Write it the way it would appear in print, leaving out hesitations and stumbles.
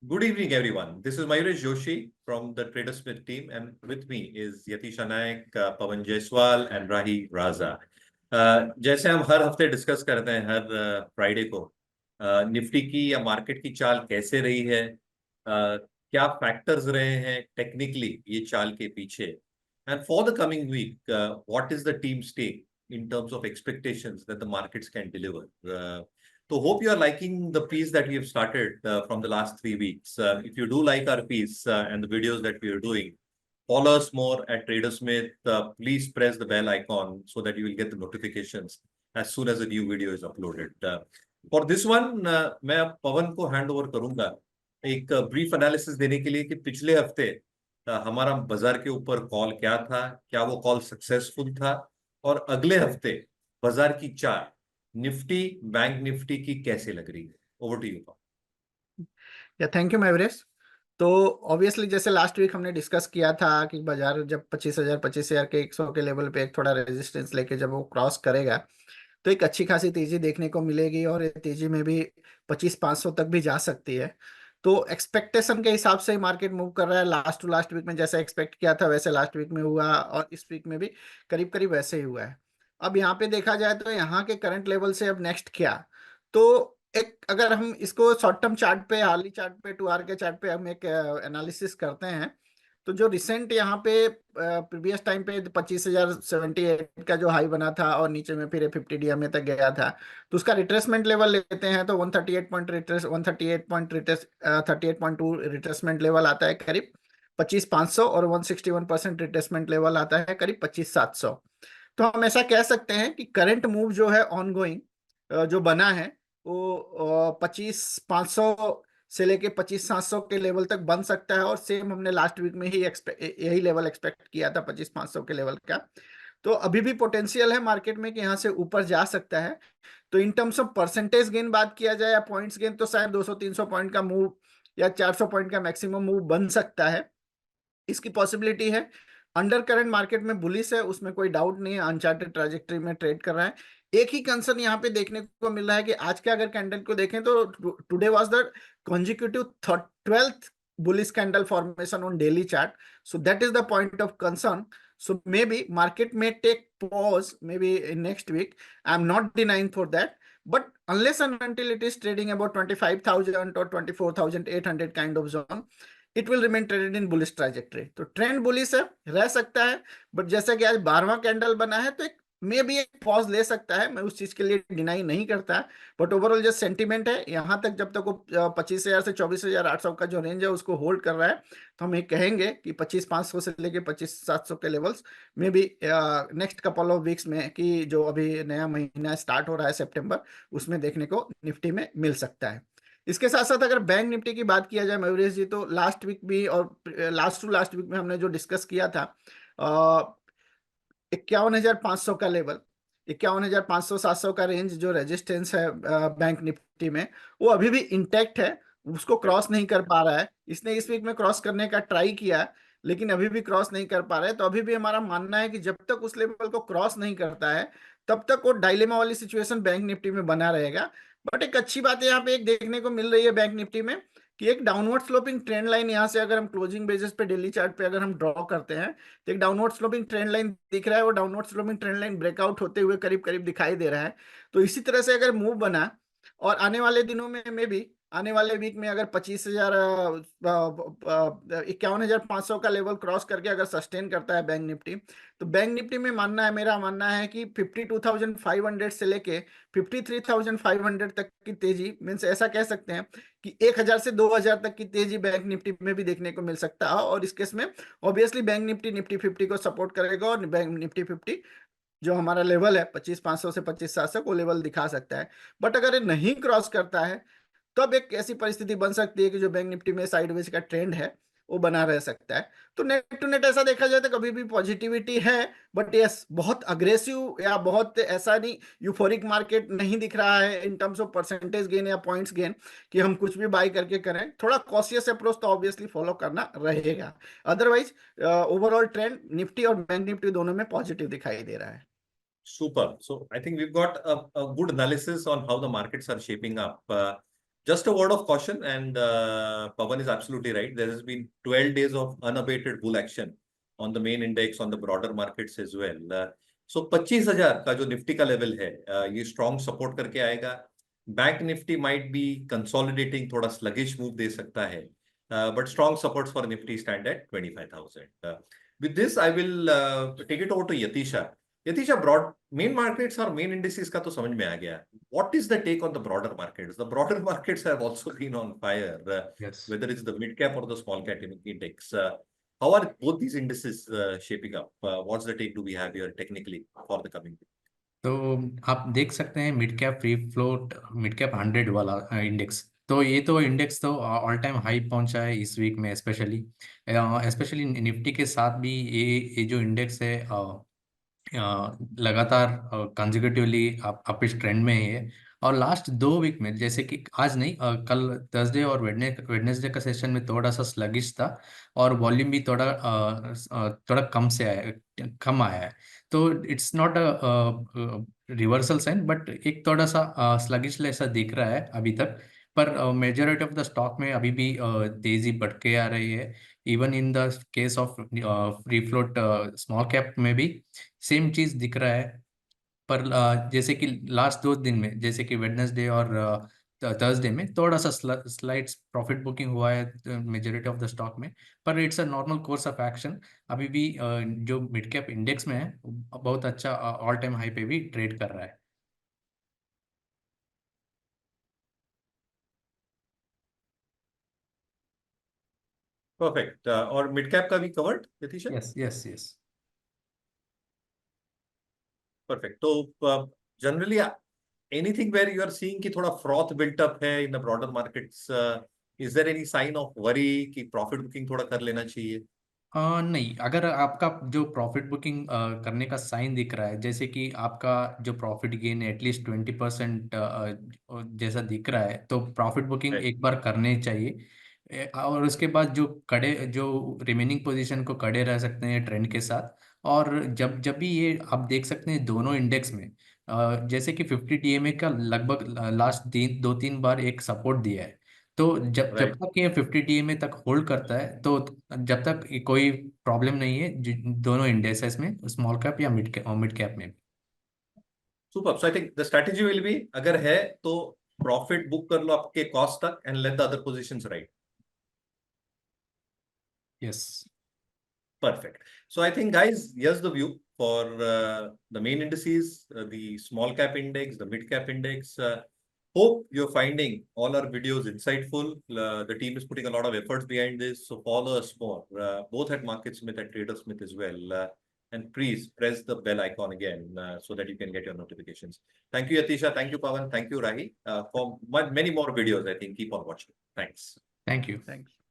Good evening, everyone. This is Mayuresh Joshi from the Tradersmith team, and with me is Yatish Naik, Pawan Jaiswal, and Rahi Raza. जैसे हम हर हफ्ते discuss करते हैं हर Friday को, Nifty की या market की चाल कैसे रही है, क्या फैक्टर्स रहे हैं टेक्निकली ये चाल के पीछे, and for the coming week what is the team stake in terms of expectations that the markets can deliver. So hope you are liking the piece that we have started from the last 3 weeks. If you do like our piece and the videos that we are doing, follow us more at Tradersmith. Please press the bell icon so that you will get the notifications as soon as a new video is uploaded. For this one, मैं अब पवन को hand over करूंगा एक brief analysis देने के लिए कि पिछले हफ्ते हमारा बाजार के ऊपर कॉल क्या था, क्या वो कॉल सक्सेसफुल था, और अगले हफ्ते बाजार की चाल निफ्टी बैंक निफ्टी की कैसे लग रही है. Over to you. या थैंक यू मैवरेस। तो ऑब्वियसली जैसे लास्ट वीक हमने डिस्कस किया था कि बाजार जब 25,000 के 100 के लेवल पे एक थोड़ा रेजिस्टेंस लेके जब वो क्रॉस करेगा तो एक अच्छी खासी तेजी देखने को मिलेगी और ये तेजी में भी 25,500 तक भी जा सकती है। तो एक्सपेक्टेशन के हिसाब से मार्केट मूव कर रहा है। लास्ट टू लास्ट वीक में जैसे एक्सपेक्ट किया था वैसे लास्ट वीक में हुआ और इस वीक में भी करीब करीब वैसे ही हुआ है। अब यहाँ पे देखा जाए तो यहाँ के करंट लेवल से अब नेक्स्ट क्या, तो एक अगर हम इसको शॉर्ट टर्म चार्ट पे, हार्ली चार्ट पे, 2 आवर के चार्ट पे हम एक एनालिसिस करते हैं तो जो रिसेंट यहाँ पे प्रीवियस टाइम पे 25,078 का जो हाई बना था और नीचे में फिर 50 DMA तक गया था, तो उसका रिट्रेसमेंट लेवल लेते हैं तो 138.2 रिट्रेसमेंट लेवल आता है करीब 25,500 और 161% रिट्रेसमेंट लेवल आता है करीब 25,700। तो हम ऐसा कह सकते हैं कि करंट मूव जो है ऑनगोइंग जो बना है वो 25,500 से लेके 25,700 के लेवल तक बन सकता है और सेम हमने लास्ट वीक में ही यही लेवल एक्सपेक्ट किया था 25,500 के लेवल का। तो अभी भी पोटेंशियल है मार्केट में कि यहाँ से ऊपर जा सकता है। तो in terms of percentage gain बात किया जाए या पॉइंट्स गेन तो शायद 200-300 पॉइंट का मूव या 400 पॉइंट का मैक्सिमम मूव बन सकता है, इसकी पॉसिबिलिटी है। अंडर करंट मार्केट में बुलिश है, उसमें कोई डाउट नहीं है, अनचार्टेड ट्रैजेक्टरी में ट्रेड कर रहा है। एक ही कंसर्न यहाँ पे देखने को मिल रहा है कि आज के अगर कैंडल को देखें तो today was the consecutive 12th bullish candle formation on daily chart, so that is the point of concern. So maybe market may take pause maybe in next week, I'm not denying for that, but unless and until it is trading about 25,000 or 24,800 kind of zone, it will remain traded in bullish trajectory. तो trend bullish है, रह सकता है, but जैसा कि आज 12वां candle बना है तो एक मे भी एक पॉज ले सकता है, मैं उस चीज के लिए डिनाई नहीं करता, बट ओवरऑल जो सेंटीमेंट है यहाँ तक जब तक वो 25,000 से 24,800 का जो रेंज है उसको होल्ड कर रहा है तो हम ये कहेंगे कि 25,500 से लेके 25,700 के लेवल्स में भी नेक्स्ट कपल ऑफ वीक्स में कि जो अभी नया महीना स्टार्ट हो रहा है सितंबर, उसमें देखने को निफ्टी में मिल सकता है। इसके साथ साथ अगर बैंक निफ्टी की बात किया जाए मयूरेश जी, तो लास्ट वीक भी और लास्ट टू लास्ट वीक में हमने जो डिस्कस किया था 51,500 का लेवल, 51,500-700 का रेंज जो रेजिस्टेंस है बैंक निफ्टी में, वो अभी भी इंटैक्ट है, उसको क्रॉस नहीं कर पा रहा है। इसने इस वीक में क्रॉस करने का ट्राई किया लेकिन अभी भी क्रॉस नहीं कर पा रहा है। तो अभी भी हमारा मानना है कि जब तक उस लेवल को क्रॉस नहीं करता है तब तक वो डायलेमा वाली सिचुएशन बैंक निफ्टी में बना रहेगा। बट एक अच्छी बात है यहाँ पे एक देखने को मिल रही है बैंक निफ्टी में कि एक डाउनवर्ड स्लोपिंग ट्रेंड लाइन यहाँ से अगर हम क्लोजिंग बेसिस पे डेली चार्ट पे अगर हम ड्रॉ करते हैं तो एक डाउनवर्ड स्लोपिंग ट्रेंड लाइन दिख रहा है। वो downward sloping trend line breakout होते हुए करीब करीब दिखाई दे रहा है। तो इसी तरह से अगर मूव बना और आने वाले दिनों में भी आने वाले वीक में अगर 51,500 का लेवल क्रॉस करके अगर सस्टेन करता है बैंक निफ्टी, तो बैंक निफ्टी में मेरा मानना है कि 52,500 से लेके 53,500 तक की तेजी, मीन्स ऐसा कह सकते हैं कि 1,000 से 2,000 तक की तेजी बैंक निफ्टी में भी देखने को मिल सकता है। और इस केस में ऑब्वियसली बैंक निफ्टी 50 को सपोर्ट करेगा और बैंक निफ्टी 50 जो हमारा लेवल है 25,500 से 25,700 को लेवल दिखा सकता है। बट अगर ये नहीं क्रॉस करता है तो अब एक ऐसी परिस्थिति बन सकती है कि जो बैंक निफ्टी में साइडवेज का ट्रेंड है वो बना रह सकता है। तो नेट टू नेट ऐसा देखा जाए तो कभी भी पॉजिटिविटी है, बट यस बहुत अग्रेसिव या बहुत ऐसा नहीं यूफोरिक मार्केट नहीं दिख रहा है in terms of percentage gain या पॉइंट्स गेन कि हम कुछ भी बाय करके करें। थोड़ा कॉशियस अप्रोच तो ऑब्वियसली फॉलो करना रहेगा। अदरवाइज ओवरऑल ट्रेंड निफ्टी और बैंक निफ्टी दोनों में पॉजिटिव दिखाई दे रहा है। Super. So I think we've got a good analysis on how the markets are shaping up. Just a word of caution, and Pawan is absolutely right. There has been 12 days of unabated bull action on the main index, on the broader markets as well. So 25,000 का जो Nifty का level है, ये strong support करके आएगा. Bank Nifty might be consolidating, थोड़ा sluggish move दे सकता है, but strong supports for Nifty stand at 25,000. With this, I will take it over to Yatisha. Yatisha, broad main markets or main indices का तो समझ में आ गया. What is the take on the broader markets? The broader markets have also been on fire, Yes. whether it's the mid cap or the small cap index. How are both these indices shaping up? What's the take do we have here technically for the coming week? तो आप देख सकते हैं mid cap free float, mid cap 100 वाला index, तो ये तो index तो ऑल टाइम हाई पहुंचा है इस वीक में, स्पेशली निफ्टी के साथ भी ये जो इंडेक्स है लगातार कंसेक्यूटिवली अपिश ट्रेंड में है. और लास्ट 2 वीक में, जैसे कि आज नहीं, कल थर्सडे और वेडनेसडे का सेशन में थोड़ा सा स्लगिश था और वॉल्यूम भी थोड़ा कम आया है. तो it's not a reversal sign, but एक थोड़ा सा स्लगिश ऐसा दिख रहा है अभी तक. पर मेजॉरिटी ऑफ द स्टॉक में अभी भी तेजी बढ़ के आ रही है. Even in the case of free float small cap में भी सेम चीज दिख रहा है. पर जैसे कि लास्ट 2 दिन में, जैसे कि वेडनेसडे और थर्सडे में थोड़ा सा स्लाइड प्रॉफिट बुकिंग हुआ है मेजॉरिटी ऑफ द स्टॉक में. पर it's a normal course of action. अभी भी जो मिड कैप इंडेक्स में है बहुत अच्छा ऑल टाइम हाई पे भी ट्रेड कर रहा है. Perfect. और मिड कैप का भी covered, Yatisha? Yes yes yes. Perfect. तो generally, anything where you are seeing कि थोड़ा froth built up है in the broader markets, is there any sign of worry कि profit booking थोड़ा कर लेना चाहिए? नहीं, अगर आपका जो प्रॉफिट बुकिंग करने का साइन दिख रहा है, जैसे कि आपका जो प्रॉफिट गेन एटलीस्ट 20% जैसा दिख रहा है, तो प्रॉफिट बुकिंग Right. एक बार करने चाहिए. और उसके बाद जो रिमेनिंग पोजीशन को कड़े रह सकते हैं ट्रेंड के साथ. और जब जब भी ये आप देख सकते हैं दोनों इंडेक्स में, जैसे कि 50 डीएमए का लगभग लास्ट 2-3 बार एक सपोर्ट दिया है. तो जब जब Right. तक ये 50 डीएमए तक होल्ड करता है, तो जब तक कोई प्रॉब्लम नहीं है दोनों इंडेक्सेस में, स्मॉल कैप या मिड कैप में. Super. So I think the strategy will be, अगर है तो profit book कर लो आपके cost तक and let the other positions ride. Yes. Perfect. So I think, guys, here's the view for the main indices, the small cap index, the mid cap index. Hope you're finding all our videos insightful. The team is putting a lot of efforts behind this. So follow us more, both at MarketSmith and TraderSmith as well. And please press the bell icon again so that you can get your notifications. Thank you, Yatisha. Thank you, Pawan. Thank you, Rahi. For many more videos, I think, keep on watching. Thanks. Thank you. Thanks.